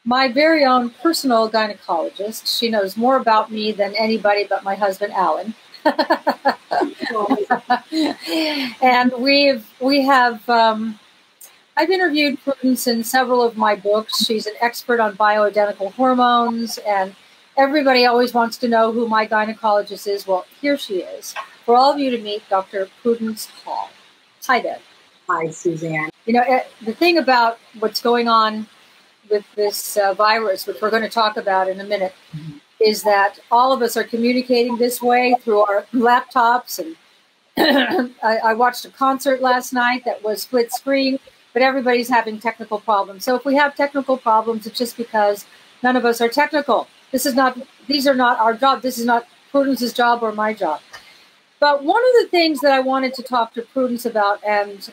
my very own personal gynecologist. She knows more about me than anybody but my husband, Alan. And I've interviewed Prudence in several of my books. She's an expert on bioidentical hormones, and everybody always wants to know who my gynecologist is. Well, here she is. For all of you to meet Dr. Prudence Hall. Hi there. Hi, Suzanne. You know, the thing about what's going on with this virus, which we're going to talk about in a minute, is that all of us are communicating this way through our laptops. And I watched a concert last night that was split screen, but everybody's having technical problems. So if we have technical problems, it's just because none of us are technical. These are not our job. This is not Prudence's job or my job. But one of the things that I wanted to talk to Prudence about, and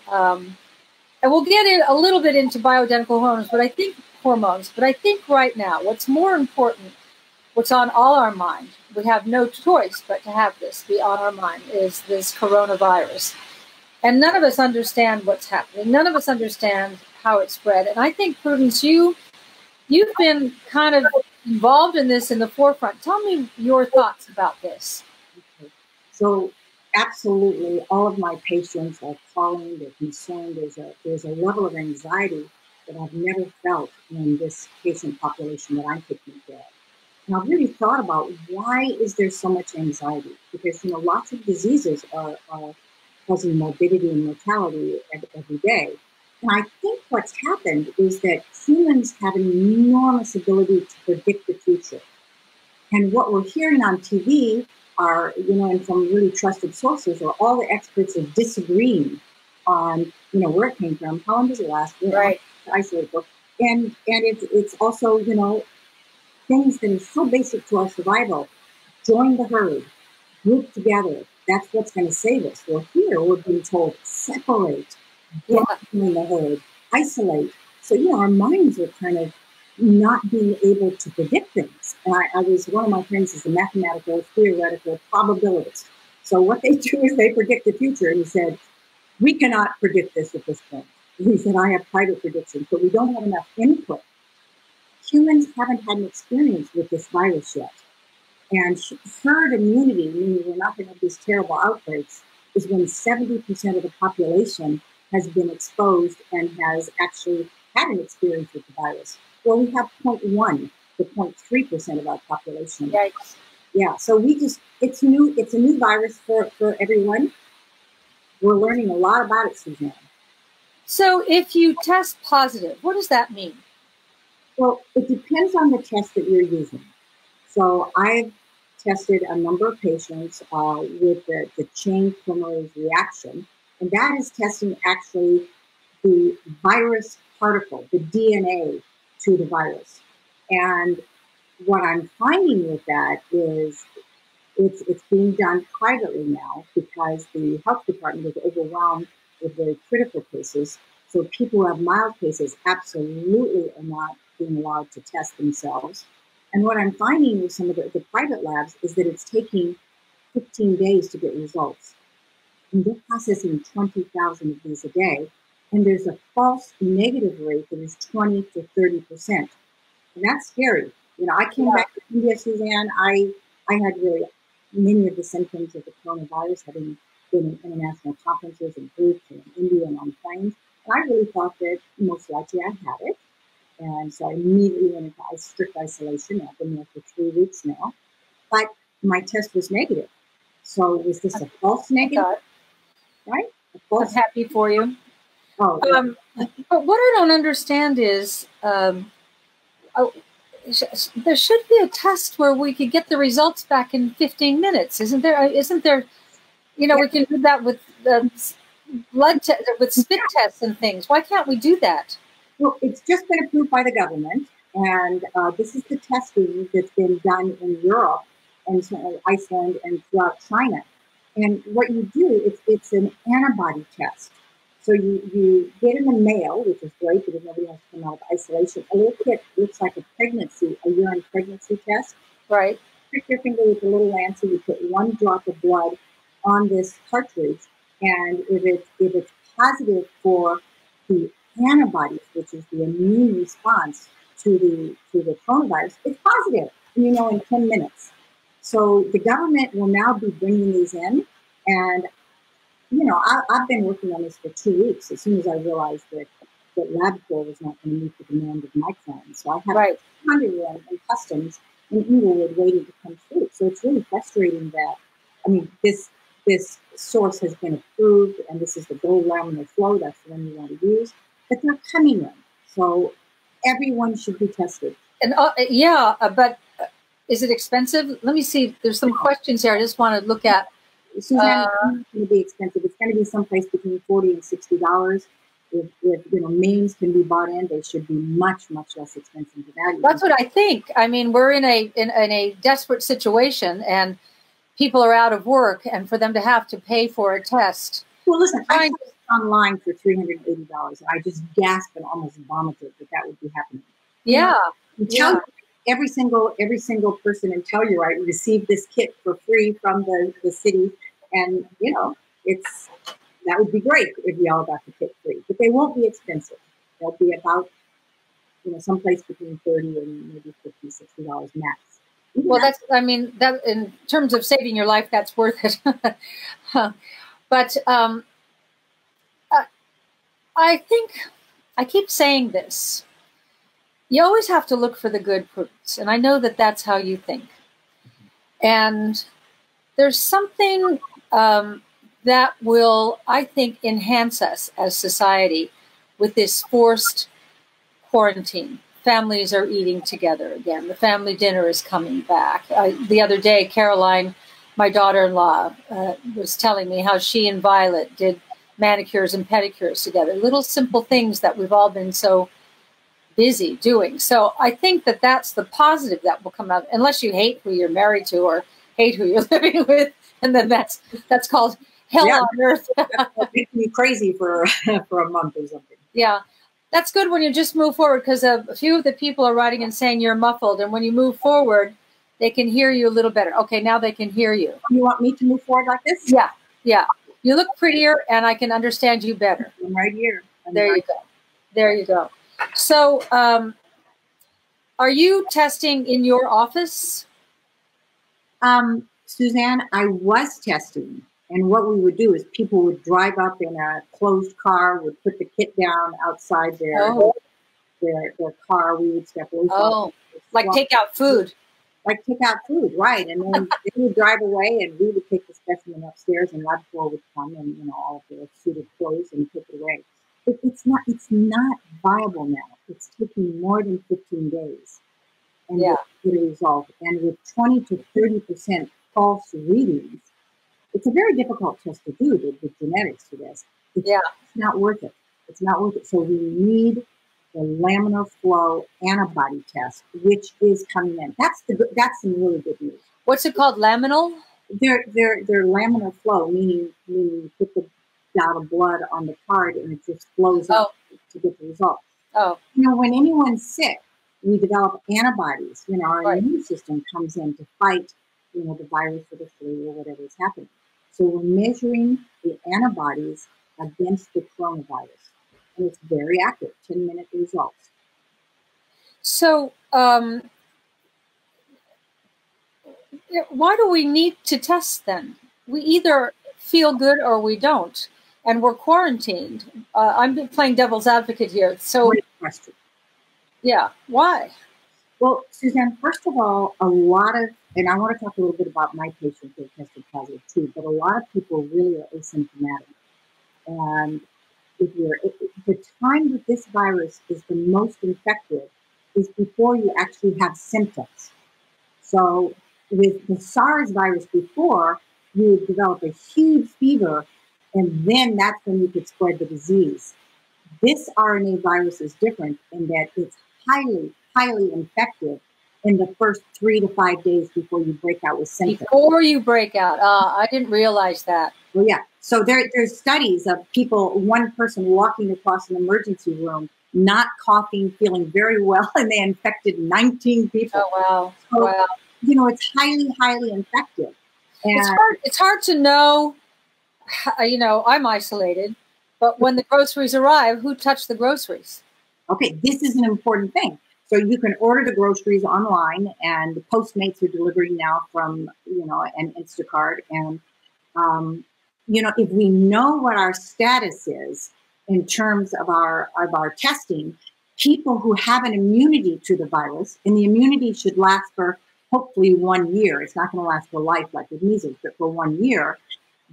we'll get in a little bit into bioidentical hormones, but I think right now, what's more important, what's on all our mind, we have no choice but to have this be on our mind, is this coronavirus. And none of us understand what's happening. None of us understand how it spread. And I think, Prudence, you've been kind of involved in this in the forefront. Tell me your thoughts about this. Okay. So absolutely, all of my patients are calling, they're concerned. There's a level of anxiety that I've never felt in this patient population that I'm taking care of. And I've really thought about, why is there so much anxiety? Because, lots of diseases are causing morbidity and mortality every day. And I think what's happened is that humans have an enormous ability to predict the future. And what we're hearing on TV are, and from really trusted sources, are all the experts are disagreeing on, where it came from, how long does it last, right. Isolate book. And it's also, things that are so basic to our survival. Join the herd, group together. That's what's going to save us. Well, here we're being told, separate, get in the herd, isolate. So, our minds are kind of not being able to predict things. And one of my friends is a mathematical, theoretical probabilist. So what they do is they predict the future. And he said, we cannot predict this at this point. He said, I have private predictions, but we don't have enough input. Humans haven't had an experience with this virus yet. And herd immunity, meaning we're not going to have these terrible outbreaks, is when 70% of the population has been exposed and has actually had an experience with the virus. Well, we have 0.1 to 0.3% of our population. Yikes. Yeah, so it's new. It's a new virus for everyone. We're learning a lot about it, Suzanne. So if you test positive, what does that mean? Well, it depends on the test that you're using. So I've tested a number of patients with the chain polymerase reaction, and that is testing actually the virus particle, the DNA to the virus. And what I'm finding with that is it's being done privately now because the health department is overwhelmed with very critical cases. So people who have mild cases absolutely are not being allowed to test themselves. And what I'm finding with some of the private labs is that it's taking 15 days to get results. And they're processing 20,000 of these a day. And there's a false negative rate that is 20 to 30%. And that's scary. I came back to India, Suzanne. I had really many of the symptoms of the coronavirus, having been in international conferences and groups and in India and on planes. And I really thought that most likely I had it. And so I immediately went into strict isolation. I've been there for 3 weeks now. But my test was negative. So was this a false negative? Right? I'm happy for you. Oh, but what I don't understand is there should be a test where we could get the results back in 15 minutes. Isn't there? We can do that with with spit tests and things. Why can't we do that? Well, it's just been approved by the government, and this is the testing that's been done in Europe and Iceland and throughout China. And what you do, it's an antibody test. So you get in the mail, which is great because nobody has to come out of isolation. A little kit looks like a urine pregnancy test. Right. Prick your finger with a little lancet. You put 1 drop of blood on this cartridge, and if it's positive for the antibodies, which is the immune response to the coronavirus, it's positive, in 10 minutes. So the government will now be bringing these in. And, I've been working on this for 2 weeks as soon as I realized that LabCorp was not going to meet the demand of my clients. So I have 200 of in customs in Inglewood waiting to come through. So it's really frustrating that, this source has been approved, and this is the gold laminar flow. That's the one you want to use. But they're coming in. So everyone should be tested. And but is it expensive? Let me see. There's some questions here I just want to look at. Suzanne, it's going to be expensive. It's going to be someplace between $40 and $60. If mains can be bought in, they should be much, much less expensive to value. That's what I think. I mean, we're in a desperate situation, and people are out of work, and for them to have to pay for a test. Well, listen, I saw this online for $380, and I just gasped and almost vomited that would be happening. Yeah. Every single person in Telluride received this kit for free from the city, and that would be great if we all got the kit free. But they won't be expensive. They'll be about someplace between $30 and maybe $50, $60 max. Well, that in terms of saving your life, that's worth it. But I think I keep saying this. You always have to look for the good, Prudence, and I know that that's how you think. And there's something that will, I think, enhance us as society with this forced quarantine. Families are eating together again. The family dinner is coming back. The other day, Caroline, my daughter-in-law, was telling me how she and Violet did manicures and pedicures together. Little simple things that we've all been so busy doing. So I think that that's the positive that will come out, unless you hate who you're married to or hate who you're living with, and then that's called hell on earth. That'll make me crazy for a month or something. Yeah. That's good when you just move forward, because a few of the people are writing and saying you're muffled, and when you move forward, they can hear you a little better. Okay, now they can hear you. You want me to move forward like this? Yeah, yeah. You look prettier, and I can understand you better. I'm right here. There you go. There you go. So, are you testing in your office? Suzanne, I was testing. And what we would do is people would drive up in a closed car, would put the kit down outside their car. We would step away. Like take out food. Like take out food, right. And then they would drive away, and we would take the specimen upstairs, and LabCorp would come and, all of their suited clothes and take it away. It's not viable now. It's taking more than 15 days. And get a result. And with 20 to 30% false readings, it's a very difficult test to do, the genetics to this. It's not worth it. It's not worth it. So we need the laminar flow antibody test, which is coming in. That's some really good news. What's it called? Laminal? They're laminar flow, meaning you put the dot of blood on the card and it just flows up to get the results. Oh. When anyone's sick, we develop antibodies. Our immune system comes in to fight, the virus or the flu or whatever is happening. So we're measuring the antibodies against the coronavirus. And it's very accurate, 10-minute results. So why do we need to test then? We either feel good or we don't. And we're quarantined. I'm playing devil's advocate here. So, great question. Yeah, why? Well, Suzanne, first of all, and I want to talk a little bit about my patients who tested positive too, but a lot of people really are asymptomatic. And the time that this virus is the most infective is before you actually have symptoms. So with the SARS virus before, you would develop a huge fever, and then that's when you could spread the disease. This RNA virus is different in that it's highly, highly infective in the first 3 to 5 days before you break out with symptoms. Before you break out. I didn't realize that. Well, yeah. So there's studies of people, one person walking across an emergency room, not coughing, feeling very well, and they infected 19 people. Oh, wow. So, wow. It's highly, highly infective. And it's hard to know, I'm isolated, but when the groceries arrive, who touched the groceries? Okay, this is an important thing. So you can order the groceries online, and the Postmates are delivering now from, and Instacart. And, if we know what our status is in terms of our testing, people who have an immunity to the virus, and the immunity should last for hopefully 1 year. It's not going to last for life like with measles, but for 1 year.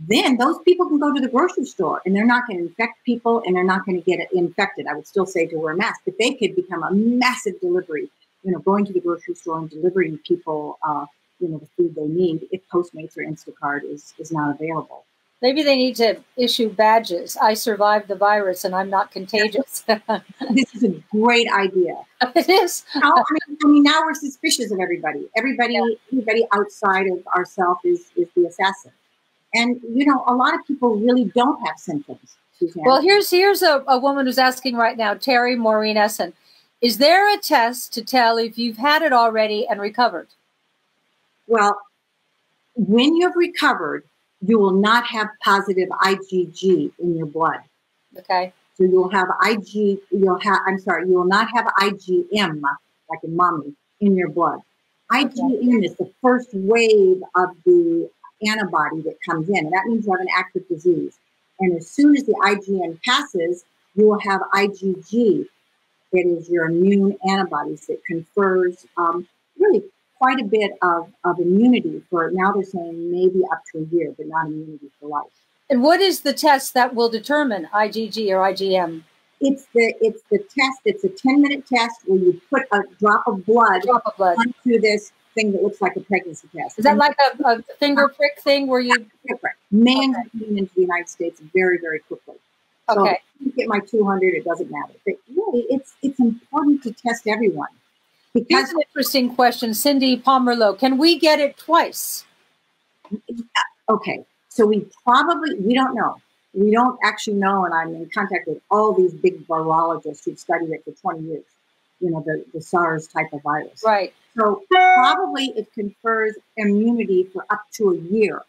Then those people can go to the grocery store and they're not going to infect people and they're not going to get infected. I would still say to wear a mask, but they could become a massive delivery, going to the grocery store and delivering people, the food they need if Postmates or Instacart is not available. Maybe they need to issue badges. I survived the virus and I'm not contagious. This is a great idea. It is. I mean, now we're suspicious of everybody. Everybody outside of ourselves is the assassin. And, a lot of people really don't have symptoms, Suzanne. Well, here's a woman who's asking right now, Terry Maureen Essen. Is there a test to tell if you've had it already and recovered? Well, when you've recovered, you will not have positive IgG in your blood. Okay. So you will not have IgM, like in mommy, in your blood. IgM is the first wave of the antibody that comes in, and that means you have an active disease. And as soon as the IgM passes, you will have IgG, that is your immune antibodies that confers really quite a bit of immunity for, now they're saying maybe up to a year, but not immunity for life. And what is the test that will determine IgG or IgM? It's the test. It's a 10-minute test where you put a drop of blood onto this thing that looks like a pregnancy test. Is that like a finger prick thing where you... Men are coming into the United States very, very quickly. So okay. If you get my 200, it doesn't matter. But really, it's important to test everyone. Here's an interesting question. Cindy Pomerleau, can we get it twice? Okay. So we don't know. We don't actually know, and I'm in contact with all these big virologists who've studied it for 20 years, the SARS type of virus. Right. So probably it confers immunity for up to a year.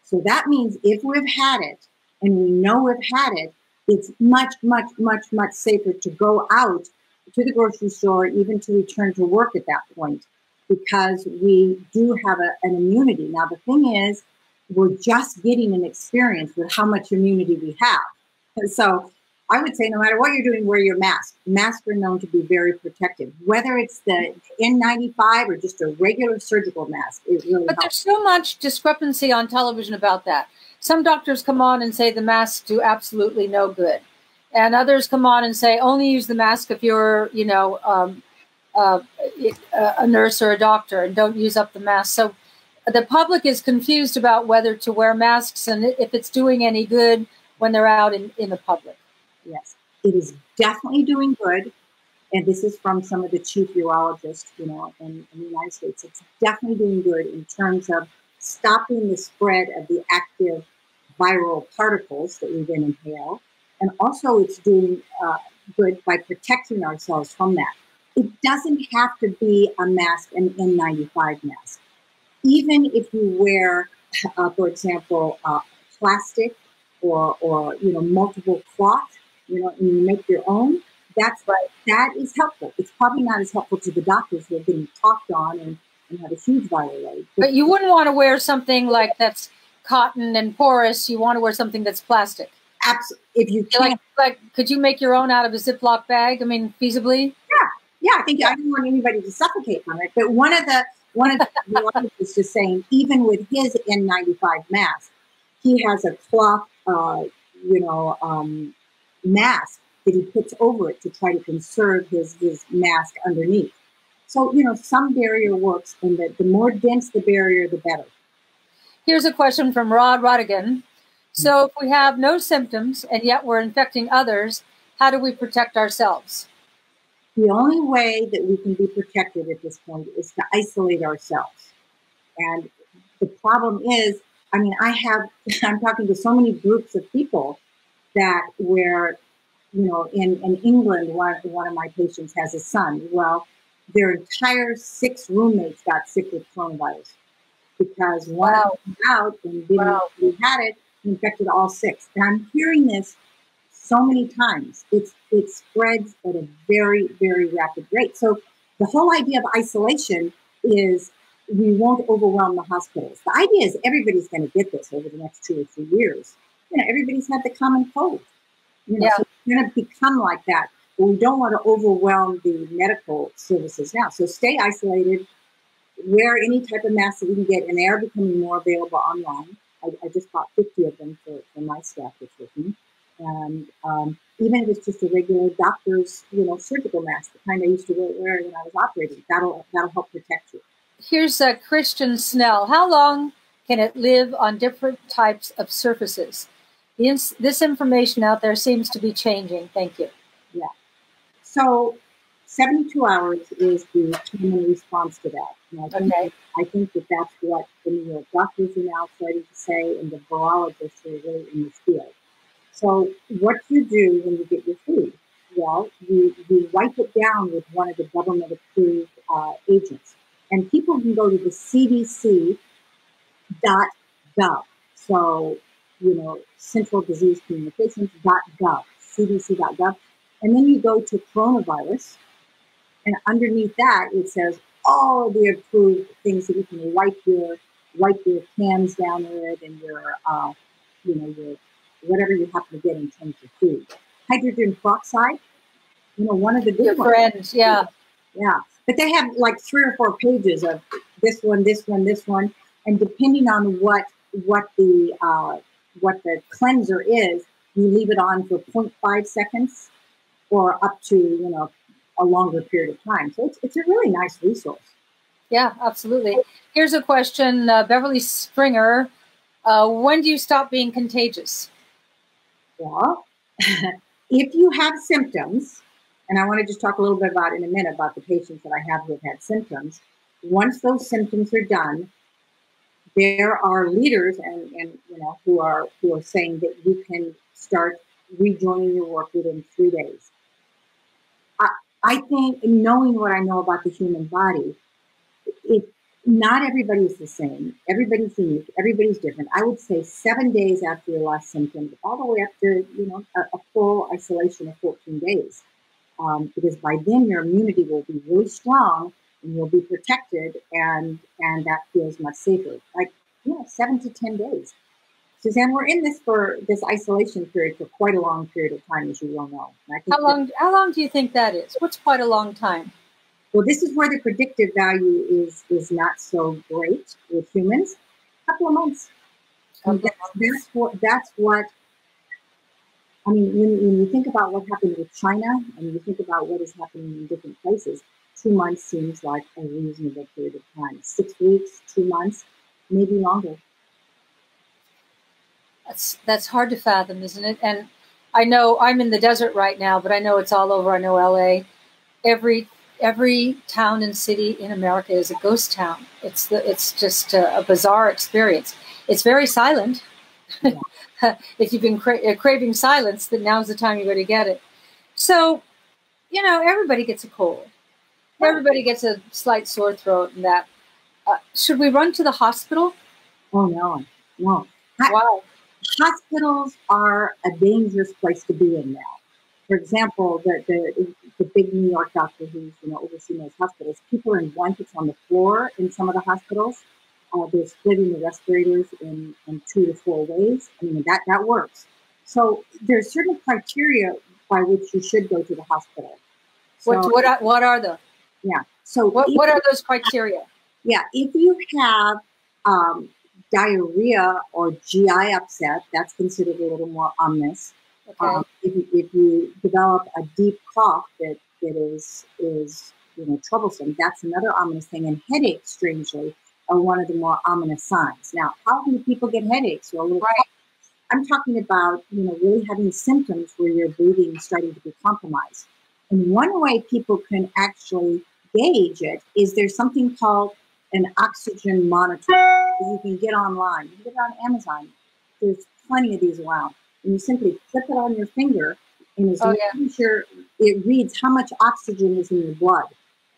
So that means if we've had it, and we know we've had it, it's much, much, much, much safer to go out to the grocery store, even to return to work at that point, because we do have an immunity. Now, the thing is, we're just getting an experience with how much immunity we have. And so I would say no matter what you're doing, wear your mask. Masks are known to be very protective, whether it's the N95 or just a regular surgical mask. It really But helps. There's so much discrepancy on television about that. Some doctors come on and say the masks do absolutely no good. And others come on and say, only use the mask if you're, a nurse or a doctor, and don't use up the mask. So the public is confused about whether to wear masks and if it's doing any good when they're out in the public. Yes, it is definitely doing good. And this is from some of the chief urologists, in the United States. It's definitely doing good in terms of stopping the spread of the active viral particles that we then inhale. And also it's doing good by protecting ourselves from that. It doesn't have to be a mask, an N95 mask. Even if you wear, for example, plastic or multiple cloth, and you make your own, that is helpful. It's probably not as helpful to the doctors who are getting talked on and have a huge viral load. But you wouldn't want to wear something like that's cotton and porous. You want to wear something that's plastic. Absolutely. If you can. Like, could you make your own out of a Ziploc bag? I mean, feasibly? Yeah. I think I don't want anybody to suffocate from it. But one of the was just saying, even with his N95 mask, he has a cloth, mask that he puts over it to try to conserve his mask underneath. So, some barrier works, and the more dense the barrier, the better. Here's a question from Rod Rodigan. So if we have no symptoms and yet we're infecting others, how do we protect ourselves? The only way that we can be protected at this point is to isolate ourselves. And the problem is, I'm talking to so many groups of people that where, in England, one of my patients has a son. Well, their entire 6 roommates got sick with coronavirus because one of them out and didn't had it, infected all 6. And I'm hearing this so many times. It spreads at a very, very rapid rate. So the whole idea of isolation is we won't overwhelm the hospitals. The idea is everybody's going to get this over the next 2 or 3 years. Everybody's had the common cold. Yeah. So it's going to become like that. But we don't want to overwhelm the medical services now. So stay isolated, wear any type of mask that you can get, and they are becoming more available online. I just bought 50 of them for my staff that's with me. And even if it's just a regular doctor's, surgical mask, the kind I used to wear when I was operating, that'll help protect you. Here's Christian Snell. How long can it live on different types of surfaces? This information out there seems to be changing. Thank you. Yeah. So 72 hours is the common response to that. And I think that's what the New York doctors are now starting to say, and the virologists are really in this field. So what you do when you get your food? Well, you wipe it down with one of the government-approved agents. And people can go to the cdc.gov. So, Central Disease Communications.gov, cdc.gov. And then you go to coronavirus. And underneath that, it says all the approved things that you can wipe your cans down with, and your whatever you happen to get in terms of food. Hydrogen peroxide, one of the good ones. Friends, yeah. Yeah. But they have like 3 or 4 pages of this one, this one, this one. And depending on what the cleanser is, you leave it on for 0.5 seconds or up to, a longer period of time. So it's a really nice resource. Yeah, absolutely. Here's a question, Beverly Springer. When do you stop being contagious? Well, if you have symptoms, and I want to just talk a little bit about in a minute about the patients that I have who have had symptoms. Once those symptoms are done, there are leaders and who are saying that you can start rejoining your work within 3 days. I think, knowing what I know about the human body, not everybody is the same. Everybody's unique. Everybody's different. I would say 7 days after your last symptom, all the way up to a full isolation of 14 days. Because by then your immunity will be really strong and you'll be protected, and that feels much safer. 7 to 10 days. Suzanne, we're in this isolation period for quite a long period of time, as you well know. How long do you think that is? What's quite a long time? Well, this is where the predictive value is not so great with humans. A couple of months. That's what. I mean, when you think about what happened with China, and you think about what is happening in different places, 2 months seems like a reasonable period of time. 6 weeks, 2 months, maybe longer. That's hard to fathom, isn't it? And I know I'm in the desert right now, but I know it's all over. I know LA. Every town and city in America is a ghost town. It's just a bizarre experience. It's very silent. Yeah. If you've been craving silence, then now's the time you're going to get it. So, everybody gets a cold. Everybody gets a slight sore throat and that. Should we run to the hospital? Oh, no. Wow. Hospitals are a dangerous place to be in now. For example, the big New York doctor who's overseeing those hospitals, people are in blankets on the floor in some of the hospitals. They're splitting the respirators in 2 to 4 ways. I mean, that works. So there's certain criteria by which you should go to the hospital. So, what are the? Yeah. So what are those criteria? Yeah. If you have diarrhea or GI upset, that's considered a little more ominous. Okay. If you develop a deep cough that is troublesome, that's another ominous thing. And headaches, strangely, are one of the more ominous signs. Now, how many people get headaches? Or right. I'm talking about really having symptoms where your breathing is starting to be compromised. And one way people can actually gauge it is there's something called an oxygen monitor that you can get online. You can get it on Amazon. There's plenty of these around. And you simply clip it on your finger, and as long as it reads how much oxygen is in your blood.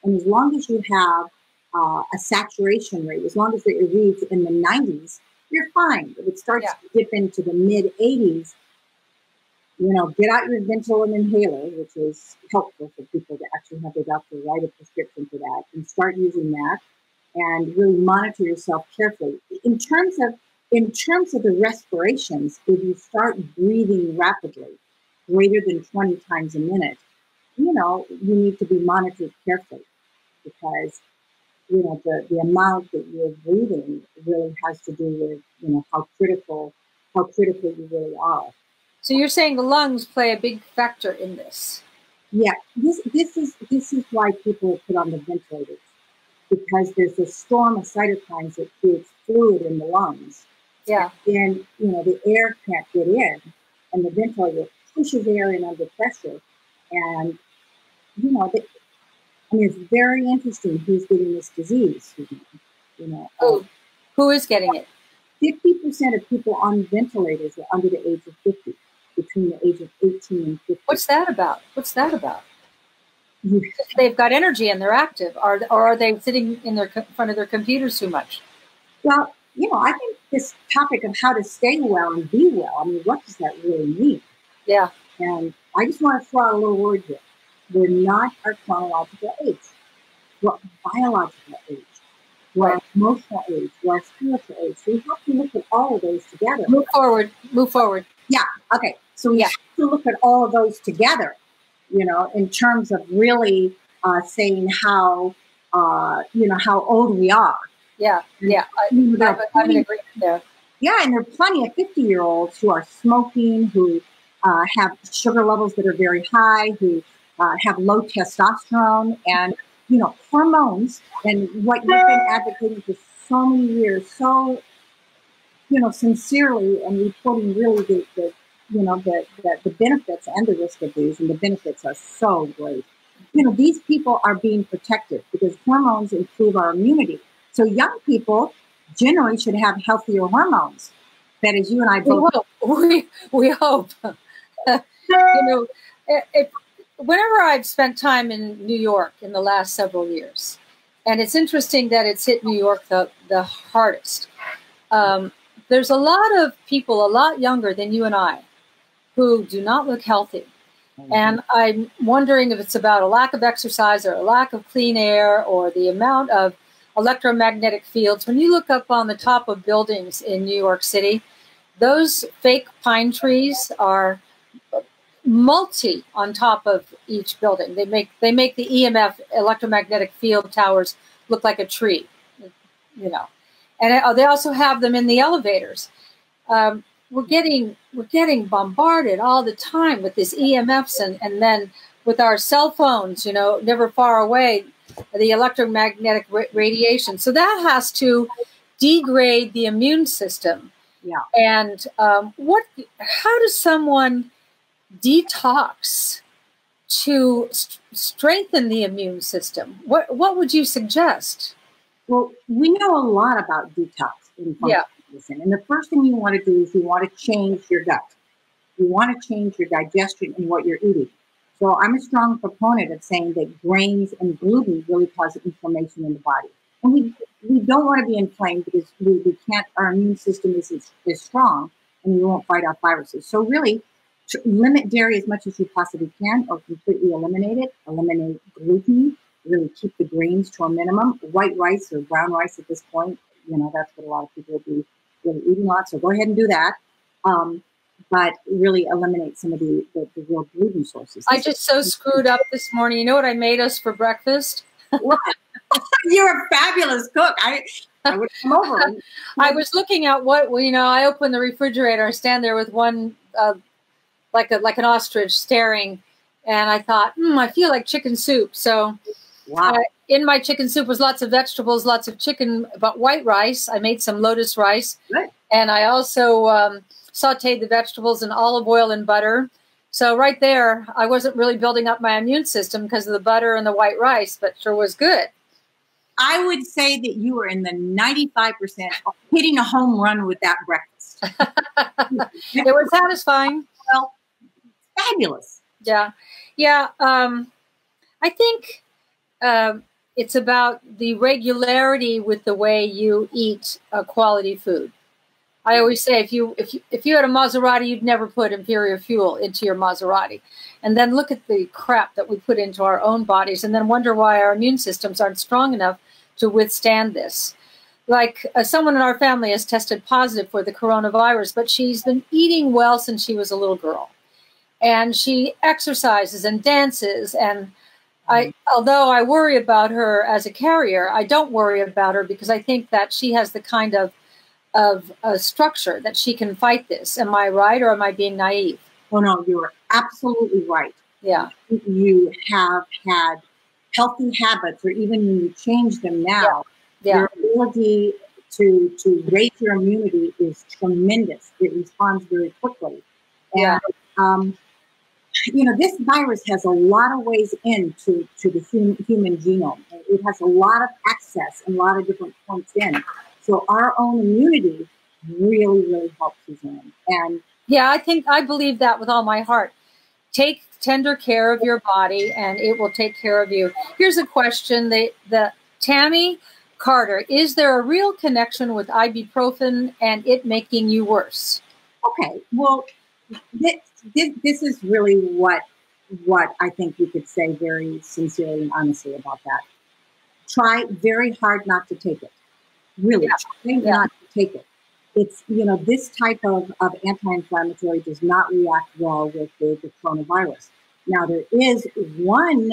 And as long as you have a saturation rate, as long as it reads in the 90s, you're fine. If it starts to dip into the mid 80s, Get out your Ventolin inhaler, which is helpful for people to actually have their doctor write a prescription for that, and start using that, and really monitor yourself carefully. In terms of the respirations, if you start breathing rapidly, greater than 20 times a minute, you need to be monitored carefully, because the amount that you're breathing really has to do with how critical you really are. So you're saying the lungs play a big factor in this? Yeah, this is why people are put on the ventilators, because there's a storm of cytokines that creates fluid in the lungs. Yeah. And the air can't get in, and the ventilator pushes air in under pressure, and it's very interesting who's getting this disease. Who is getting it? 50% of people on ventilators are under the age of 50, between the age of 18 and 50. What's that about? They've got energy and they're active, or are they sitting in front of their computers too much? Well, I think this topic of how to stay well and be well, what does that really mean? Yeah. And I just want to throw out a little word here. We're not our chronological age. We're biological age. We're our emotional age. We're our spiritual age. So we have to look at all of those together. Move forward. Yeah. Okay. So we have to look at all of those together, in terms of really saying how old we are. Yeah. Yeah. I'm in agreement there. Yeah. And there are plenty of 50-year-olds who are smoking, who have sugar levels that are very high, who have low testosterone, and hormones, and what you've been advocating for so many years, so sincerely, and reporting really the benefits and the risk of these, and the benefits are so great. These people are being protected because hormones improve our immunity. So young people generally should have healthier hormones. That is, you and I both. We hope. Whenever I've spent time in New York in the last several years, and it's interesting that it's hit New York the hardest. There's a lot of people a lot younger than you and I who do not look healthy. Mm-hmm. And I'm wondering if it's about a lack of exercise or a lack of clean air or the amount of electromagnetic fields. When you look up on the top of buildings in New York City, those fake pine trees are multi on top of each building. They make the EMF, electromagnetic field towers, look like a tree, And they also have them in the elevators. We're getting bombarded all the time with these EMFs, and then with our cell phones, never far away, the electromagnetic radiation. So that has to degrade the immune system. Yeah. And how does someone detox to strengthen the immune system? What would you suggest? Well, we know a lot about detox in functional medicine. And the first thing you want to do is you want to change your gut. You want to change your digestion and what you're eating. So I'm a strong proponent of saying that grains and gluten really cause inflammation in the body. And we don't want to be inflamed because we can't, our immune system is strong and we won't fight off viruses. So really, limit dairy as much as you possibly can, or completely eliminate it. Eliminate gluten. Really keep the grains to a minimum. White rice or brown rice at this point, that's what a lot of people will be really eating a lot. So go ahead and do that. But really eliminate some of the real gluten sources. I just so screwed up this morning. You know what I made us for breakfast? What? You're a fabulous cook. I would come over. I was looking at I open the refrigerator. I stand there with one, like an ostrich staring, and I thought, I feel like chicken soup. So in my chicken soup was lots of vegetables, lots of chicken, but white rice. I made some lotus rice. Good. And I also sauteed the vegetables in olive oil and butter. So right there, I wasn't really building up my immune system because of the butter and the white rice, but sure was good. I would say that you were in the 95% hitting a home run with that breakfast. It was satisfying. Well, fabulous. Yeah. Yeah. I think it's about the regularity with the way you eat quality food. I always say if you had a Maserati, you'd never put inferior fuel into your Maserati. And then look at the crap that we put into our own bodies and then wonder why our immune systems aren't strong enough to withstand this. Like someone in our family has tested positive for the coronavirus, but she's been eating well since she was a little girl. And she exercises and dances. And although I worry about her as a carrier, I don't worry about her because I think that she has the kind of a structure that she can fight this. Am I right, or am I being naive? Oh, no, you're absolutely right. Yeah. You have had healthy habits, or even when you change them now, your ability to raise your immunity is tremendous. It responds very quickly. And, you know, this virus has a lot of ways into the human genome. It has a lot of access and a lot of different points in. So our own immunity really, really helps, Suzanne. And yeah, I believe that with all my heart. Take tender care of your body, and it will take care of you. Here's a question: the Tammy Carter, is there a real connection with ibuprofen and it making you worse? Okay, well, this is really what I think you could say very sincerely and honestly about that. Try very hard not to take it. Really, try not to take it. It's, you know, this type of anti-inflammatory does not react well with the coronavirus. Now, there is one,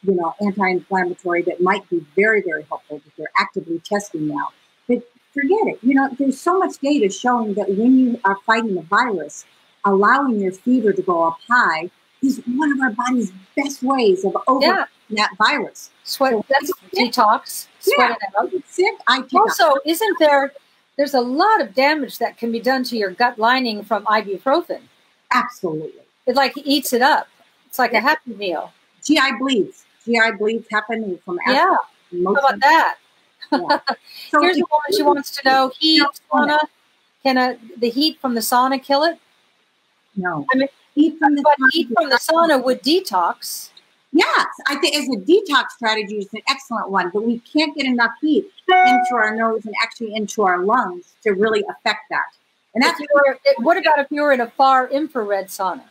you know, anti-inflammatory that might be very, very helpful that they're actively testing now. But forget it. You know, there's so much data showing that when you are fighting the virus, allowing your fever to go up high is one of our body's best ways of overcoming that virus. That's detox. Sweat it out. Sick. Also, isn't there's a lot of damage that can be done to your gut lining from ibuprofen? Absolutely. It like eats it up. It's like a Happy Meal. GI bleeds. GI bleeds happen from how about that? Yeah. So here's a woman, she wants to know, heat, sauna, can the heat from the sauna kill it? No. I mean, heat from the sauna would detox. Yes, I think as a detox strategy, it's an excellent one, but we can't get enough heat into our nose and actually into our lungs to really affect that. And that's what about if you were in a far infrared sauna?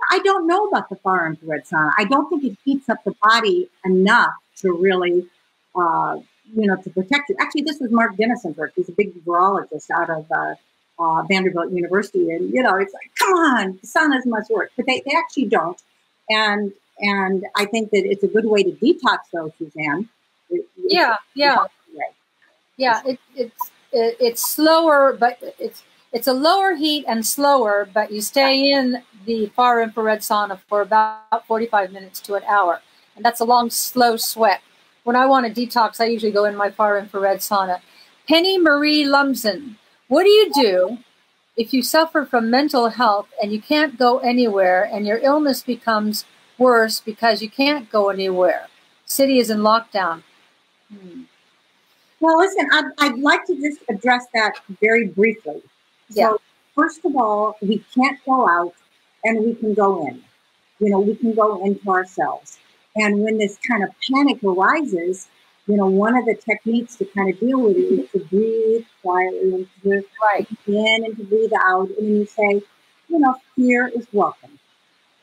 I don't know about the far infrared sauna. I don't think it heats up the body enough to really, you know, to protect you. Actually, this was Mark Dennison's work. He's a big virologist out of Vanderbilt University. And, you know, it's like, come on, the saunas must work. But they actually don't. And I think that it's a good way to detox, though, Suzanne. It's slower, but it's a lower heat and slower, but you stay in the far infrared sauna for about 45 minutes to an hour. And that's a long, slow sweat. When I want to detox, I usually go in my far infrared sauna. Penny Marie Lumsen, what do you do if you suffer from mental health and you can't go anywhere and your illness becomes worse because you can't go anywhere? City is in lockdown. Well, listen, I'd like to just address that very briefly. So, first of all, we can't go out and we can go in. You know, we can go into ourselves. And when this kind of panic arises, you know, one of the techniques to kind of deal with it is to breathe quietly and to breathe in and to breathe out. And then you say, you know, fear is welcome.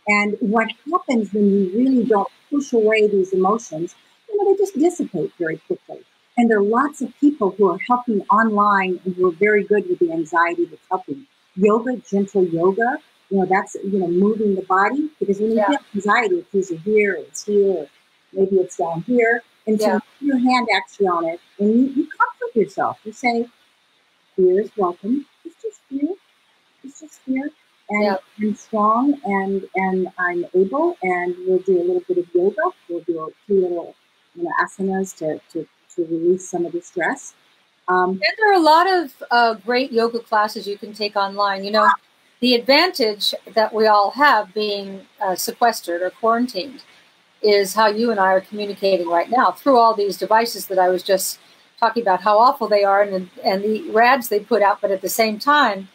And what happens when you really don't push away these emotions, you know, they just dissipate very quickly. And there are lots of people who are helping online and who are very good with the anxiety that's helping. Yoga, gentle yoga, you know, that's, you know, moving the body. Because when you get anxiety, it's usually here, it's here, maybe it's down here. And so you put your hand actually on it and you comfort yourself. You say, fear is welcome. It's just fear. It's just fear. And I'm strong and I'm able, and we'll do a little bit of yoga. We'll do a few little, you know, asanas to release some of the stress. And there are a lot of great yoga classes you can take online. You know, the advantage that we all have being sequestered or quarantined is how you and I are communicating right now through all these devices that I was just talking about, how awful they are and the rads they put out. But at the same time,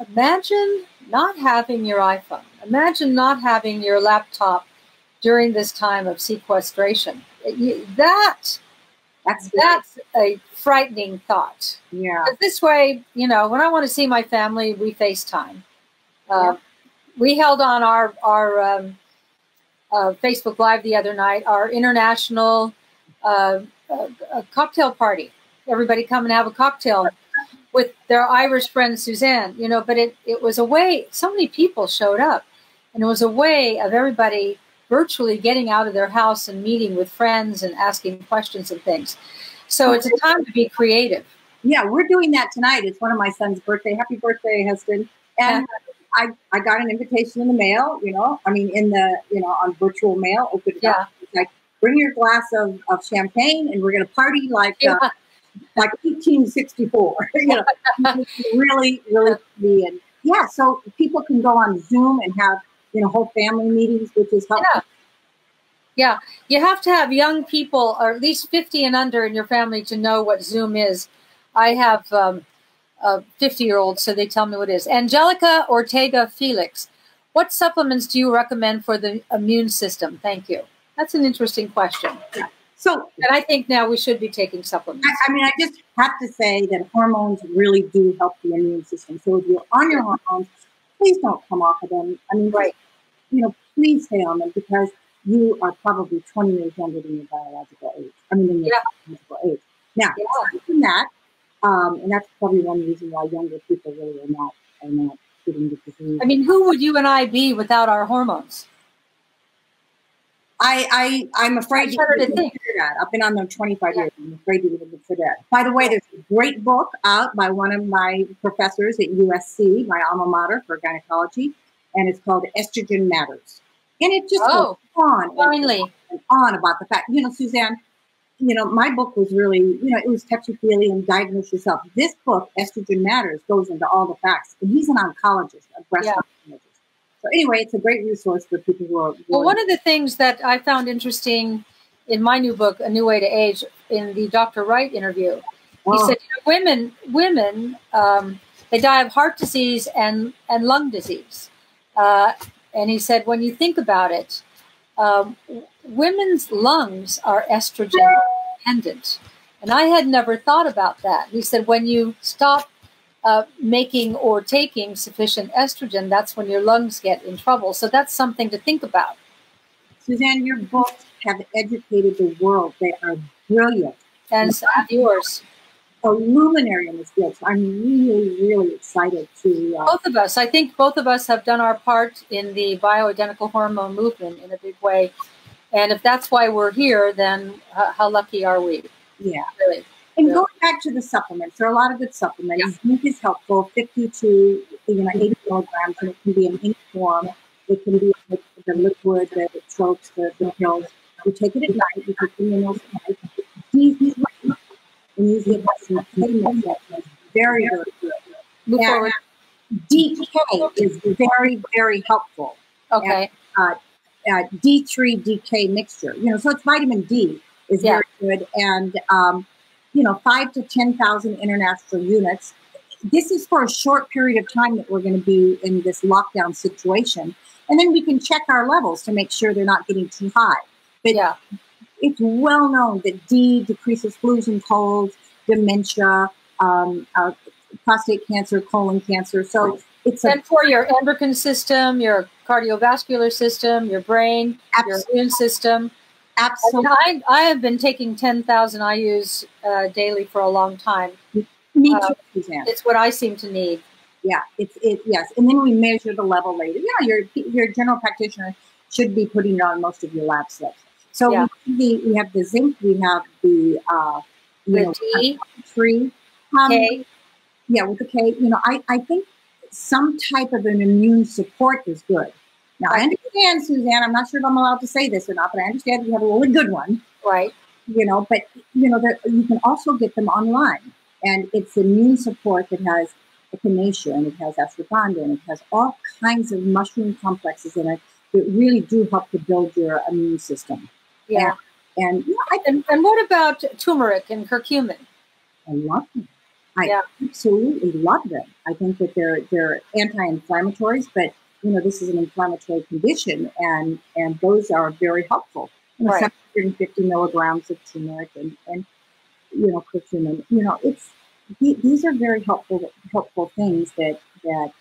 imagine not having your iPhone. Imagine not having your laptop during this time of sequestration. That That's a frightening thought. Yeah. But this way, you know, when I want to see my family, we FaceTime. We held on our Facebook Live the other night, our international cocktail party. Everybody come and have a cocktail with their Irish friend Suzanne, you know, but it was a way, so many people showed up, and it was a way of everybody virtually getting out of their house and meeting with friends and asking questions and things. So it's a time to be creative. Yeah, we're doing that tonight. It's one of my son's birthday. Happy birthday, husband. And I got an invitation in the mail, you know, I mean, on virtual mail, opened it up. It's like, bring your glass of champagne and we're going to party like 1864, you know, really, really. And yeah, so people can go on Zoom and have, you know, whole family meetings, which is helpful. Yeah, you have to have young people, or at least 50 and under in your family, to know what Zoom is. I have 50-year-olds, so they tell me what it is. Angelica Ortega Felix, what supplements do you recommend for the immune system? Thank you. That's an interesting question. Yeah. So, and I think now we should be taking supplements. I mean, I just have to say that hormones really do help the immune system. So if you're on your hormones, please don't come off of them. I mean, you know, please stay on them, because you are probably 20 years younger than your biological age. I mean, than your biological age. Now, aside from that, and that's probably one reason why younger people really are not getting the disease. I mean, who would you and I be without our hormones? I'm afraid to consider that. I've been on them 25 years. I'm afraid to even consider that. By the way, there's a great book out by one of my professors at USC, my alma mater for gynecology, and it's called Estrogen Matters. And it just goes on and on about the fact, you know, Suzanne, you know, my book was really, you know, it was touchy-feely and diagnose yourself. This book, Estrogen Matters, goes into all the facts. And he's an oncologist, a breast oncologist. So anyway, it's a great resource for people who are... Well, one of the things that I found interesting in my new book, A New Way to Age, in the Dr. Wright interview, he said, you know, women, they die of heart disease and lung disease. And he said, when you think about it, women's lungs are estrogen dependent. And I had never thought about that. He said, when you stop making or taking sufficient estrogen, that's when your lungs get in trouble. So that's something to think about. Suzanne, your books have educated the world. They are brilliant. And so yours. A luminary in this field. So I'm really, really excited to... both of us. I think both of us have done our part in the bioidentical hormone movement in a big way. And if that's why we're here, then how lucky are we? Yeah. Really. And going back to the supplements, there are a lot of good supplements. Zinc is helpful, 50 to 80 milligrams, and it can be in ink form. It can be the liquid, the tropes, the pills. You take it at night, you take the minerals at night. D and usually it has some K-mix that's very, very good. And DK is very, very helpful. Okay. And, D3 DK mixture, you know, so it's vitamin D is very good. And, you know, 5 to 10,000 international units. This is for a short period of time that we're going to be in this lockdown situation. And then we can check our levels to make sure they're not getting too high. But it's well known that D decreases flus and colds, dementia, prostate cancer, colon cancer. So it's and for your endocrine system, your cardiovascular system, your brain, your immune system. Absolutely. I mean, I have been taking 10,000 IUs daily for a long time. Me too, Suzanne. It's what I seem to need. Yeah, yes. And then we measure the level later. Yeah, your general practitioner should be putting it on most of your lab slips. So we have the zinc, we have the D3, K. Yeah, with the K. You know, I think some type of an immune support is good. Now, I understand, Suzanne, I'm not sure if I'm allowed to say this or not, but I understand you have a really good one. Right. You know, but, you know, you can also get them online. And it's immune support that has echinacea, and it has ashwagandha, and it has all kinds of mushroom complexes in it that really do help to build your immune system. Yeah. And what about turmeric and curcumin? I love them. I absolutely love them. I think that they're anti-inflammatories, but you know, this is an inflammatory condition, and those are very helpful. You know, 750 milligrams of turmeric, and curcumin. These are very helpful things that that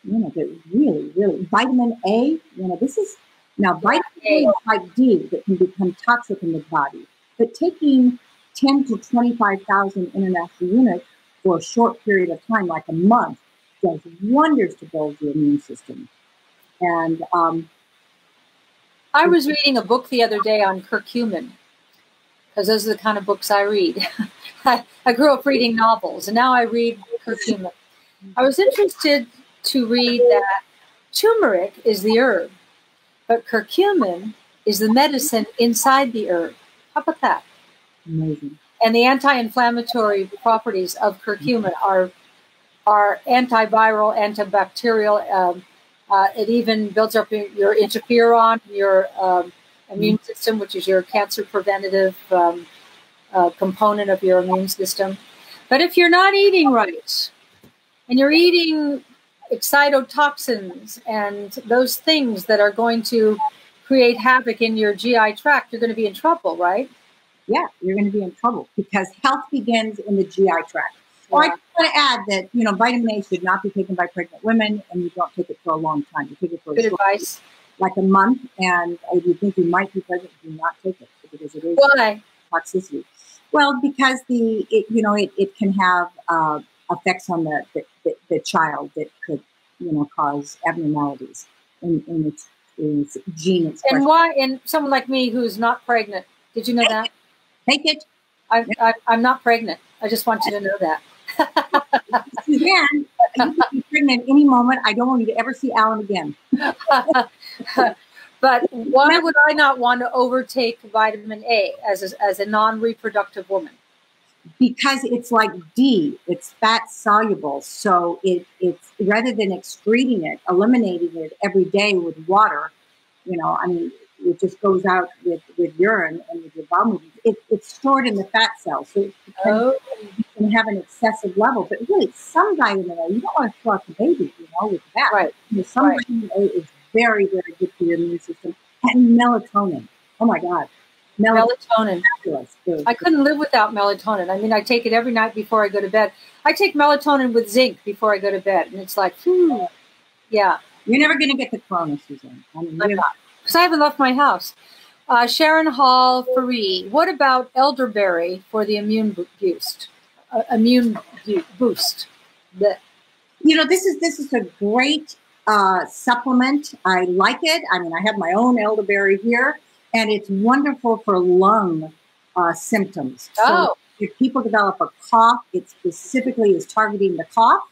really, vitamin A, this is, now vitamin A is type D that can become toxic in the body, but taking 10 to 25,000 international units for a short period of time, like a month, does wonders to build your immune system. And I was reading a book the other day on curcumin, because those are the kind of books I read. I grew up reading novels, and now I read curcumin. I was interested to read that turmeric is the herb, but curcumin is the medicine inside the herb. How about that? Amazing. And the anti-inflammatory properties of curcumin are antiviral, antibacterial. It even builds up your interferon, your immune system, which is your cancer preventative component of your immune system. But if you're not eating right, and you're eating excitotoxins and those things that are going to create havoc in your GI tract, you're going to be in trouble, right? Yeah, you're going to be in trouble, because health begins in the GI tract. Well, I just want to add that, vitamin A should not be taken by pregnant women, and you don't take it for a long time. You take it for good advice, like a month, and if you think you might be pregnant, do not take it, because it is toxicity. Well, because it can have effects on the child that could, cause abnormalities in its gene expression. And why? And someone like me who's not pregnant, did you know that? Take it. I'm not pregnant. I just want you to know that. Suzanne, you can be pregnant any moment. I don't want you to ever see Alan again. But why would I not want to overtake vitamin A as a non-reproductive woman? Because it's like D, it's fat soluble. So it's rather than excreting it, eliminating it every day with water, it just goes out with urine and with your bowel movement. It's stored in the fat cells, so you can have an excessive level. But really, some vitamin A, you don't want to throw out the baby, with that. Right. Some vitamin A is very, very good for your immune system. And melatonin. Oh my God. Melatonin. I couldn't live without melatonin. I mean, I take it every night before I go to bed. I take melatonin with zinc before I go to bed, and it's like, yeah. You're never going to get the corona, Suzanne. I'm not. Because I haven't left my house. Sharon Hall Faree, what about elderberry for the immune boost? This is a great supplement. I like it. I mean, I have my own elderberry here, and it's wonderful for lung symptoms. So if people develop a cough, it specifically is targeting the cough,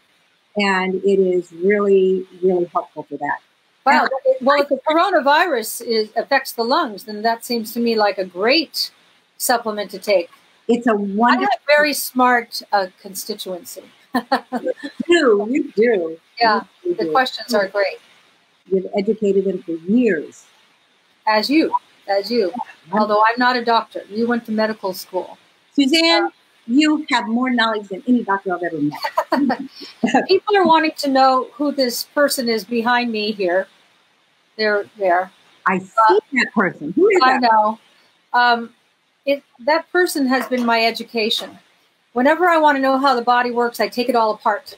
and it is really, really helpful for that. Wow. Well, if the coronavirus affects the lungs, then that seems to me like a great supplement to take. It's a wonderful. I have a very smart constituency. You do. Yeah, the questions are great. You've educated them for years. As you. Although I'm not a doctor. You went to medical school. Suzanne, you have more knowledge than any doctor I've ever met. People are wanting to know who this person is behind me here. They're there. I see that person. Who is that? I know. That person has been my education. Whenever I want to know how the body works, I take it all apart,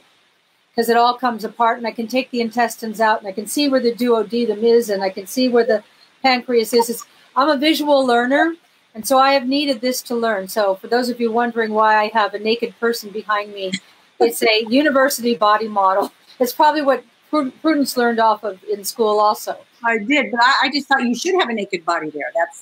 because it all comes apart, and I can take the intestines out, and I can see where the duodenum is, and I can see where the pancreas is. I'm a visual learner, and so I have needed this to learn. So for those of you wondering why I have a naked person behind me, it's a university body model. It's probably what Prudence learned off of in school also. I did, but I just thought you should have a naked body there. That's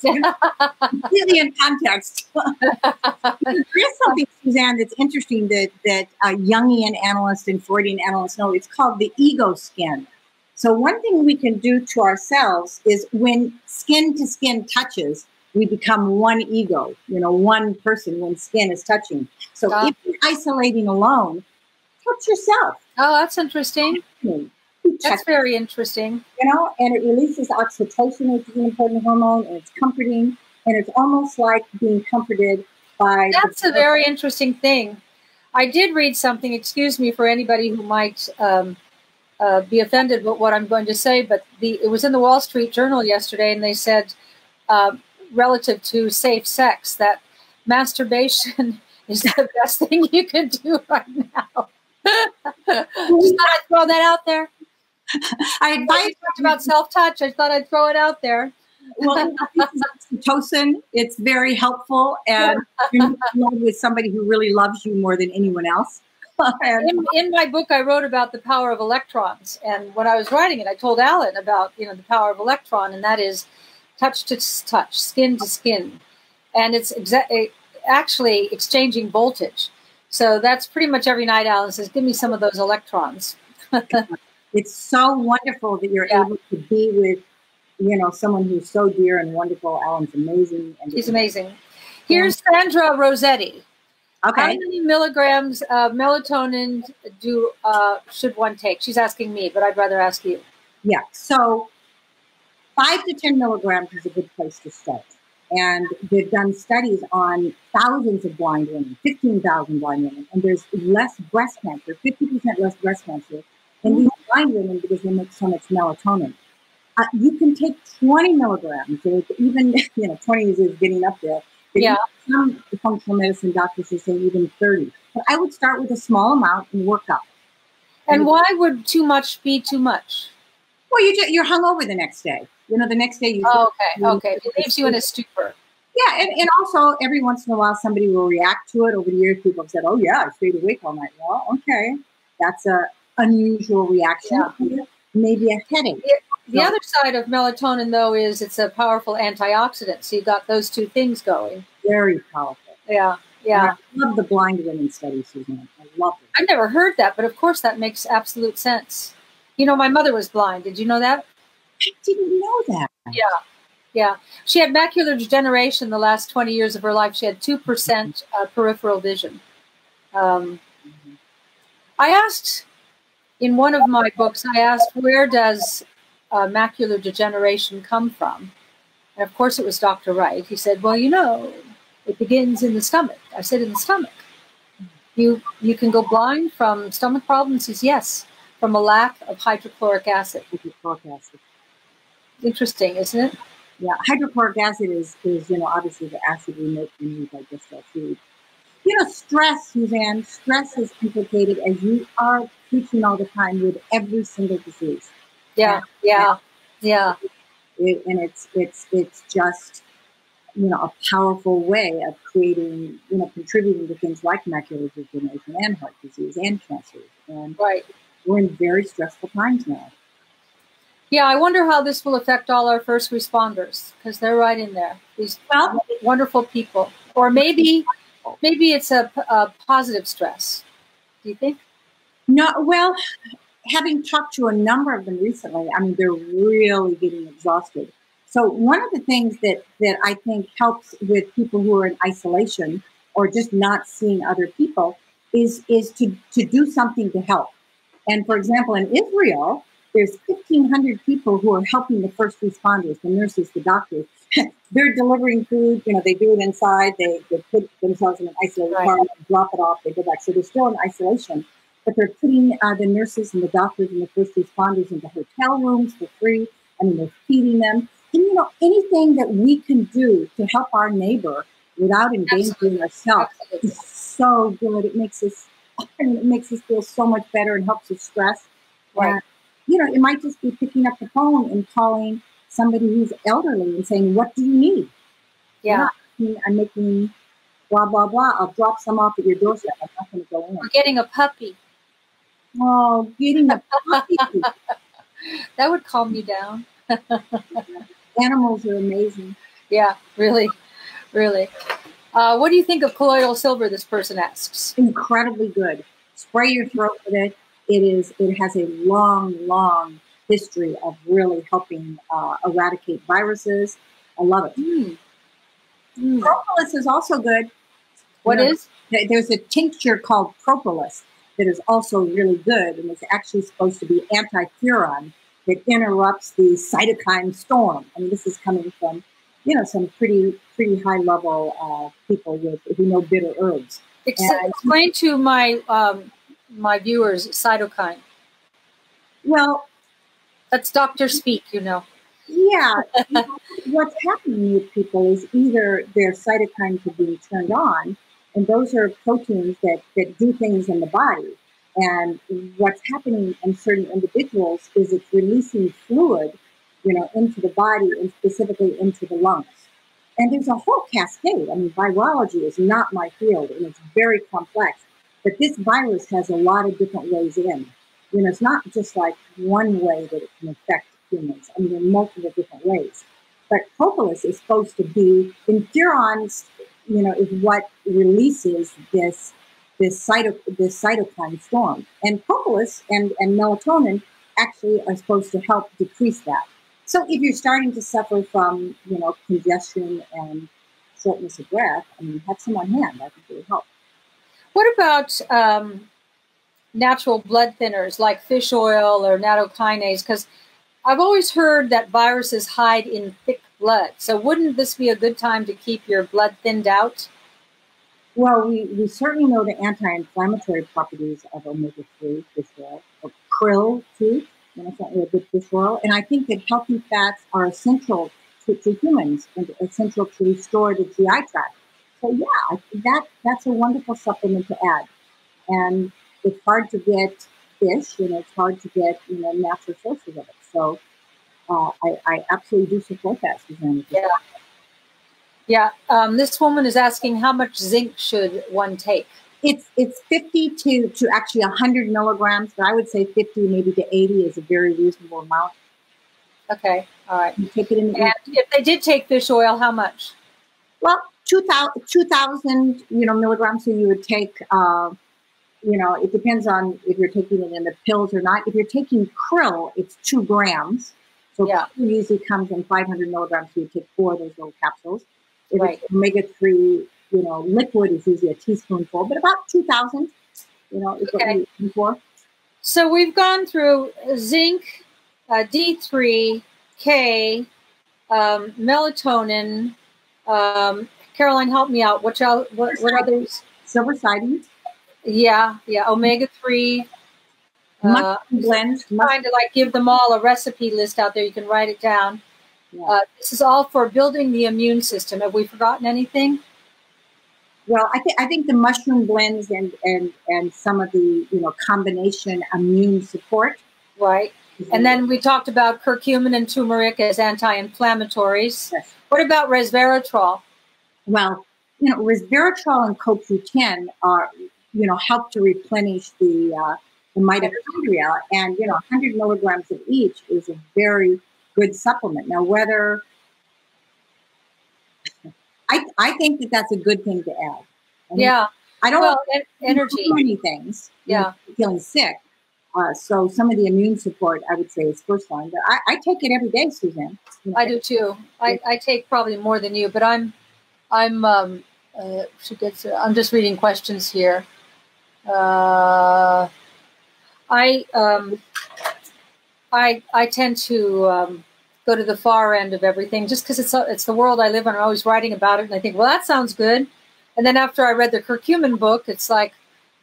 completely in context. There's something, Suzanne, that's interesting that Jungian analysts and Freudian analysts know. It's called the ego skin. So one thing we can do to ourselves is when skin to skin touches, we become one ego, one person when skin is touching. So if you're isolating alone, touch yourself. Oh, that's interesting. That's very interesting. And it releases oxytocin, which is an important hormone, and it's comforting, and it's almost like being comforted by... That's a very interesting thing. I did read something, excuse me for anybody who might be offended with what I'm going to say, but it was in the Wall Street Journal yesterday, and they said, relative to safe sex, that masturbation is the best thing you can do right now. Just thought I'd throw that out there. I advise you talked about self-touch. I thought I'd throw it out there. Well, this is oxytocin. It's very helpful, and you're in love with somebody who really loves you more than anyone else. In my book, I wrote about the power of electrons, and when I was writing it, I told Alan about the power of electron, and that is touch to touch, skin to skin, and it's actually exchanging voltage. So that's pretty much every night. Alan says, "Give me some of those electrons." It's so wonderful that you're able to be with, someone who's so dear and wonderful. Alan's amazing. She's amazing. Here's Sandra Rossetti. Okay. How many milligrams of melatonin should one take? She's asking me, but I'd rather ask you. Yeah. So 5 to 10 milligrams is a good place to start. And they've done studies on thousands of blind women, 15,000 blind women, and there's less breast cancer, 50% less breast cancer in these blind women because they make so much melatonin. You can take 20 milligrams, so even 20 is getting up there. Yeah. Some functional medicine doctors are saying even 30. But I would start with a small amount and work up. And why would too much be too much? Well, you're hungover the next day. The next day you. Okay. It leaves you in a stupor. Yeah, and also every once in a while somebody will react to it. Over the years, people have said, "Oh yeah, I stayed awake all night." Well, okay, that's a unusual reaction. Yeah. Maybe a headache. The other side of melatonin, though, is it's a powerful antioxidant. So you got those two things going. Very powerful. Yeah. And I love the blind women study, Suzanne. I love it. I've never heard that, but of course that makes absolute sense. My mother was blind. Did you know that? I didn't know that. Yeah. She had macular degeneration the last 20 years of her life. She had 2% peripheral vision. I asked, in one of my books, where does macular degeneration come from? And of course it was Dr. Wright. He said, well, it begins in the stomach. I said, in the stomach? You can go blind from stomach problems? He says, yes, from a lack of hydrochloric acid. Interesting, isn't it? Yeah, hydrochloric acid is obviously the acid we make when we digest our food. Stress, Suzanne, stress is implicated, as you are preaching all the time, with every single disease. Yeah. And it's just, a powerful way of creating, contributing to things like macular degeneration and heart disease and cancer. And we're in very stressful times now. Yeah, I wonder how this will affect all our first responders, because they're right in there. These wonderful people. Or maybe it's a positive stress. Do you think? No, well, having talked to a number of them recently, they're really getting exhausted. So one of the things that I think helps with people who are in isolation or just not seeing other people is to do something to help. And for example, in Israel, there's 1,500 people who are helping the first responders, the nurses, the doctors. They're delivering food. They do it inside. They put themselves in an isolated car, drop it off, they go back. So they're still in isolation. But they're putting the nurses and the doctors and the first responders into hotel rooms for free. They're feeding them. And, anything that we can do to help our neighbor without endangering ourselves is so good. It makes us feel so much better and helps us stress. Right. It might just be picking up the phone and calling somebody who's elderly and saying, what do you need? Yeah. I'm making blah, blah, blah. I'll drop some off at your doorstep. I'm not going to go in. Or getting a puppy. Oh, getting a puppy. That would calm you down. Animals are amazing. Yeah, really, really. What do you think of colloidal silver, this person asks? Incredibly good. Spray your throat with it. It has a long history of really helping eradicate viruses. I love it. Propolis is also good. What is? There's a tincture called propolis that is also really good, and it's actually supposed to be antifuran that interrupts the cytokine storm. This is coming from, some pretty high level people who know bitter herbs. Explain to my viewers cytokine. Well, that's doctor speak, Yeah. What's happening with people is either their cytokines are being turned on, and those are proteins that do things in the body. And what's happening in certain individuals is it's releasing fluid, into the body and specifically into the lungs. And there's a whole cascade. I mean, virology is not my field, and it's very complex. But this virus has a lot of different ways in. It's not just like one way that it can affect humans. I mean, there are multiple different ways. But propolis is supposed to be, interferons, is what releases this cytokine storm. And propolis and melatonin actually are supposed to help decrease that. So if you're starting to suffer from, congestion and shortness of breath, I mean, have some on hand. That could really help. What about natural blood thinners like fish oil or nattokinase? Because I've always heard that viruses hide in thick blood. So wouldn't this be a good time to keep your blood thinned out? Well, we certainly know the anti-inflammatory properties of omega-3 fish oil, or krill too. Certainly a good fish oil. And I think that healthy fats are essential to humans and essential to restore the GI tract. So yeah, that's a wonderful supplement to add. And it's hard to get fish, it's hard to get, natural sources of it. So I absolutely do support that, Suzanne. Yeah. This woman is asking, how much zinc should one take? It's 50 to actually 100 milligrams, but I would say 50 maybe to 80 is a very reasonable amount. Okay, all right. You take it in. And if they did take fish oil, how much? Well, 2,000 milligrams. So you would take, it depends on if you're taking it in the pills or not. If you're taking krill, it's 2 grams. So krill usually comes in 500 milligrams. So you take 4 of those little capsules. If it's omega-3, liquid is usually a teaspoonful, but about 2,000, is what we're looking for. So we've gone through zinc, D3, K, melatonin. Caroline, help me out. What others? Silver siding. Yeah, omega-3. Blends. Trying to give them all a recipe list out there. You can write it down. Yeah. This is all for building the immune system. Have we forgotten anything? Well, I think the mushroom blends and some of the combination immune support. Right. And then we talked about curcumin and turmeric as anti-inflammatories. Yes. What about resveratrol? Well, resveratrol and CoQ10 are help to replenish the mitochondria, and 100 milligrams of each is a very good supplement. Now, whether I think that's a good thing to add. I don't energy. Too many things. Feeling sick. So some of the immune support, I would say, is first line. But I take it every day, Suzanne. I do too. I take probably more than you, but I'm just reading questions here. I tend to go to the far end of everything just because it's the world I live in. I'm always writing about it, and I think, well, that sounds good. And then after I read the curcumin book, it's like,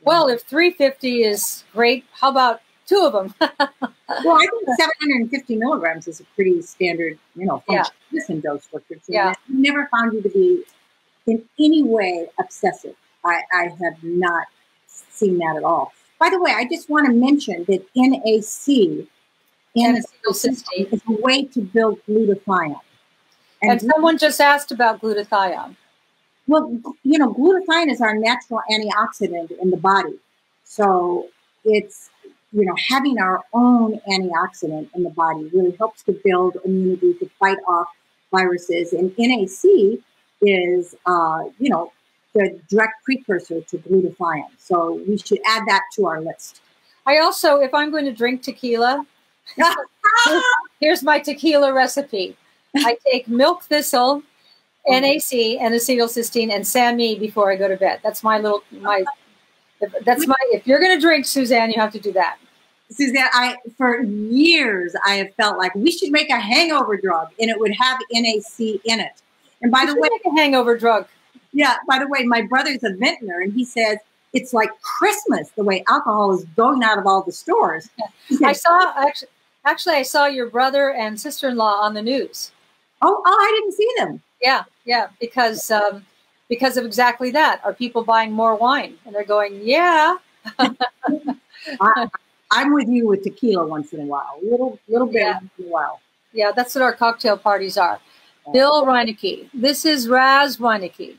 well, if 350 is great, how about 2 of them? Well, I think 750 milligrams is a pretty standard, medicine dose for curcumin. Yeah. I never found you to be in any way obsessive. I have not seen that at all. By the way, I just want to mention that NAC, N-acetylcysteine, is a way to build glutathione. And someone just asked about glutathione. Well, glutathione is our natural antioxidant in the body. So it's, having our own antioxidant in the body really helps to build immunity to fight off viruses. And NAC is, the direct precursor to glutathione. So we should add that to our list. I also, if I'm going to drink tequila, here's my tequila recipe. I take milk thistle, NAC, and acetylcysteine, and SAMe before I go to bed. That's if you're going to drink, Suzanne, you have to do that. Suzanne, for years, I have felt like we should make a hangover drug, and it would have NAC in it. And by the way, make a hangover drug. Yeah, by the way, my brother's a vintner, and he says it's like Christmas, the way alcohol is going out of all the stores. I saw, Actually, I saw your brother and sister-in-law on the news. Oh, I didn't see them. Yeah, because of exactly that. Are people buying more wine? And they're going, yeah. I'm with you with tequila once in a while, little bit once in a while. Yeah, that's what our cocktail parties are. Bill Reinecke. This is Raz Reinecke.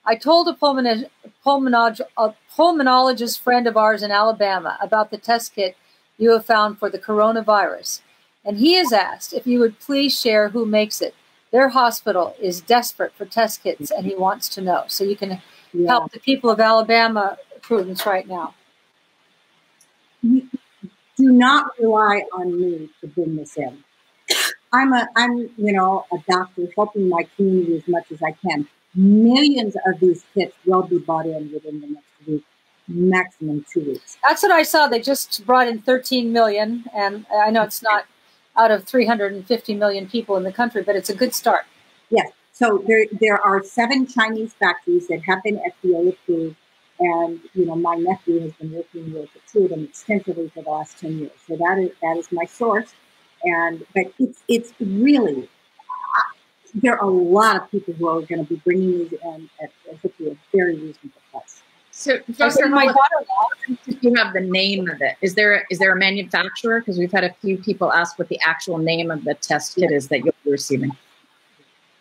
I told a pulmonologist friend of ours in Alabama about the test kit you have found for the coronavirus, and he has asked if you would please share who makes it. Their hospital is desperate for test kits, and he wants to know. So you can help the people of Alabama, Prudence, right now. Do not rely on me to bring this in. I'm a doctor helping my community as much as I can. Millions of these kits will be bought in within the next week, maximum 2 weeks. That's what I saw. They just brought in 13 million, and I know it's not out of 350 million people in the country, but it's a good start. Yes. So there are 7 Chinese factories that have been FDA approved, and my nephew has been working with 2 of them extensively for the last 10 years. So that is my source, but it's really there are a lot of people who are going to be bringing these in at hopefully a very reasonable price. So, Dr. Do you have the name of it? Is there a manufacturer? Because we've had a few people ask what the actual name of the test kit is that you'll be receiving.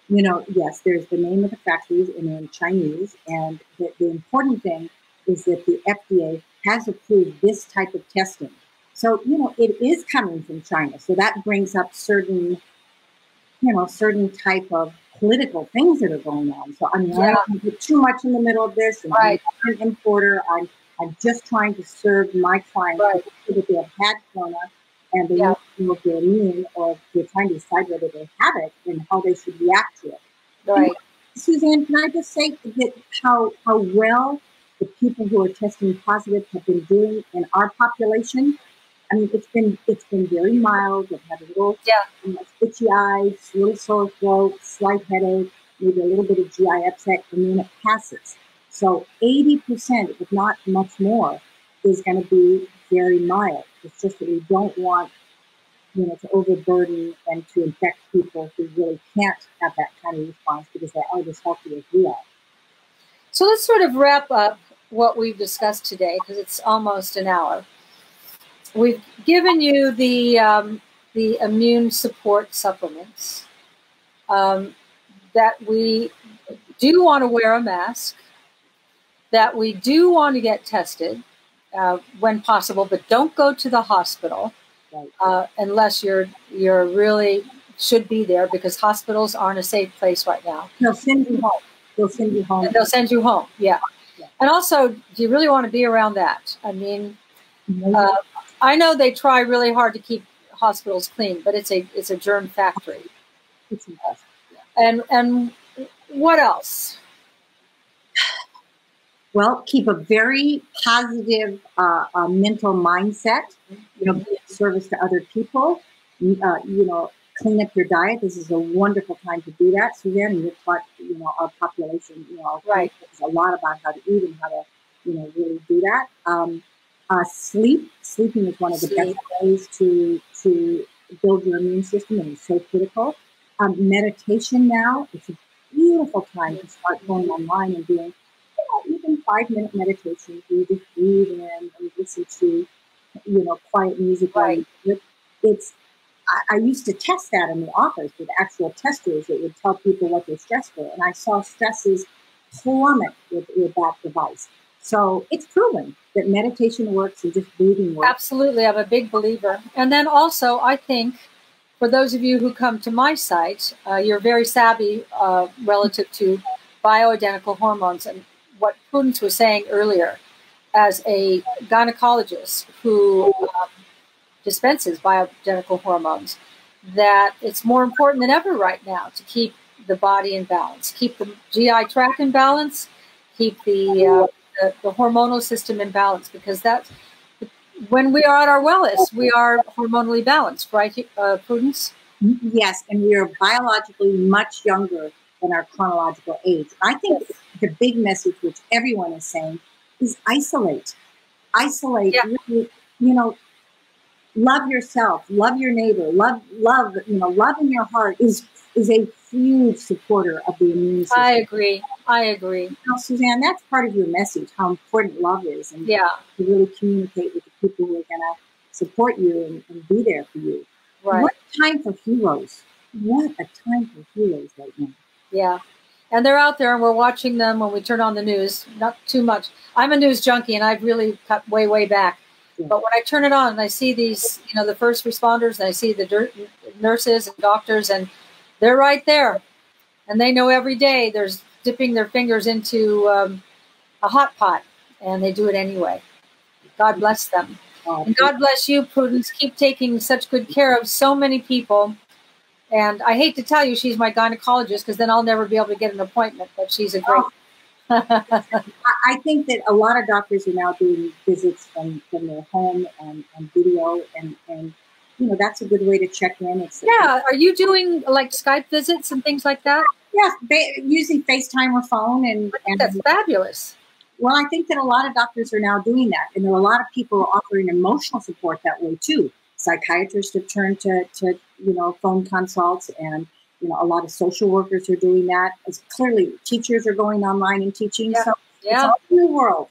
Yes, there's the name of the factories and they're in Chinese. And the important thing is that the FDA has approved this type of testing. So, it is coming from China. So that brings up certain type of political things that are going on. So I don't want to get too much in the middle of this. And I'm an importer. I'm just trying to serve my clients so that they have had corona and they know if they're immune or if they're trying to decide whether they have it and how they should react to it. Right. Suzanne, can I just say that how well the people who are testing positive have been doing in our population? I mean, it's been very mild. They've had a little itchy eyes, little sore throat, slight headache, maybe a little bit of GI upset, and then it passes. So 80%, if not much more, is going to be very mild. It's just that we don't want, to overburden and to infect people who really can't have that kind of response because they are as healthy as we are. So let's sort of wrap up what we've discussed today because it's almost an hour. We've given you the immune support supplements, that we do want to wear a mask, that we do want to get tested when possible, but don't go to the hospital unless you're really should be there because hospitals aren't a safe place right now. They'll send you home. They'll send you home. And they'll send you home. Yeah. And also, do you really want to be around that? I mean. I know they try really hard to keep hospitals clean, but it's a germ factory. It's impossible. And what else? Well, keep a very positive mental mindset. Be of service to other people. Clean up your diet. This is a wonderful time to do that, Suzanne. And you've taught our population a lot about how to eat and how to really do that. Sleeping is one of the best ways to build your immune system, and it's so critical. Meditation now, it's a beautiful time to start going online and doing even 5-minute meditations. You just breathe in and listen to quiet music. Right. I used to test that in the office with actual testers that would tell people what their stress were, and I saw stresses plummet with that device. So it's proven that meditation works and just breathing works. Absolutely. I'm a big believer. And then also, I think, for those of you who come to my site, you're very savvy relative to bioidentical hormones. And what Prudence was saying earlier, as a gynecologist who dispenses bioidentical hormones, that it's more important than ever right now to keep the body in balance, keep the GI tract in balance, keep the hormonal system in balance, because that's when we are at our wellest, we are hormonally balanced, right, Prudence? Yes, and we are biologically much younger than our chronological age. I think the big message, which everyone is saying, is isolate. Isolate. Yeah. Really, love yourself, love your neighbor, love, love in your heart is a huge supporter of the immune system. I agree. Now, Suzanne, that's part of your message, how important love is, and to really communicate with the people who are going to support you and be there for you. Right. What a time for heroes. What a time for heroes right now. Yeah. And they're out there and we're watching them when we turn on the news. Not too much. I'm a news junkie and I've really cut way back. Yeah. But when I turn it on and I see these, the first responders, and I see the nurses and doctors, and they're right there. And they know every day there's dipping their fingers into a hot pot, and they do it anyway. God bless them. And God bless you, Prudence. Keep taking such good care of so many people. And I hate to tell you she's my gynecologist, because then I'll never be able to get an appointment, but she's a great... I think that a lot of doctors are now doing visits from their home and video, and that's a good way to check in. Are you doing like Skype visits and things like that? Yes, using FaceTime or phone. And that's fabulous. Well, I think that a lot of doctors are now doing that. And there are a lot of people offering emotional support that way too. Psychiatrists have turned to phone consults, and a lot of social workers are doing that. As clearly, teachers are going online and teaching. Yeah. So it's a new world.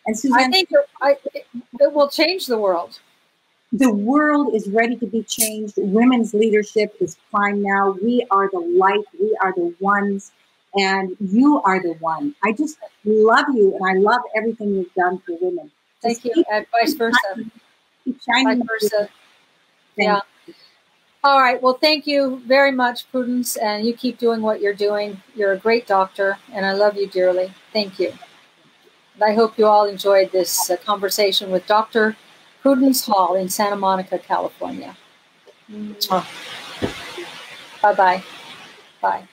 And Suzanne, I think it will change the world. The world is ready to be changed. Women's leadership is prime now. We are the light. We are the ones. And you are the one. I just love you, and I love everything you've done for women. Thank you. And vice versa. Keep shining. Vice versa. Yeah. All right. Well, thank you very much, Prudence, and you keep doing what you're doing. You're a great doctor, and I love you dearly. Thank you. And I hope you all enjoyed this conversation with Dr. Prudence Hall in Santa Monica, California. Bye-bye. Bye.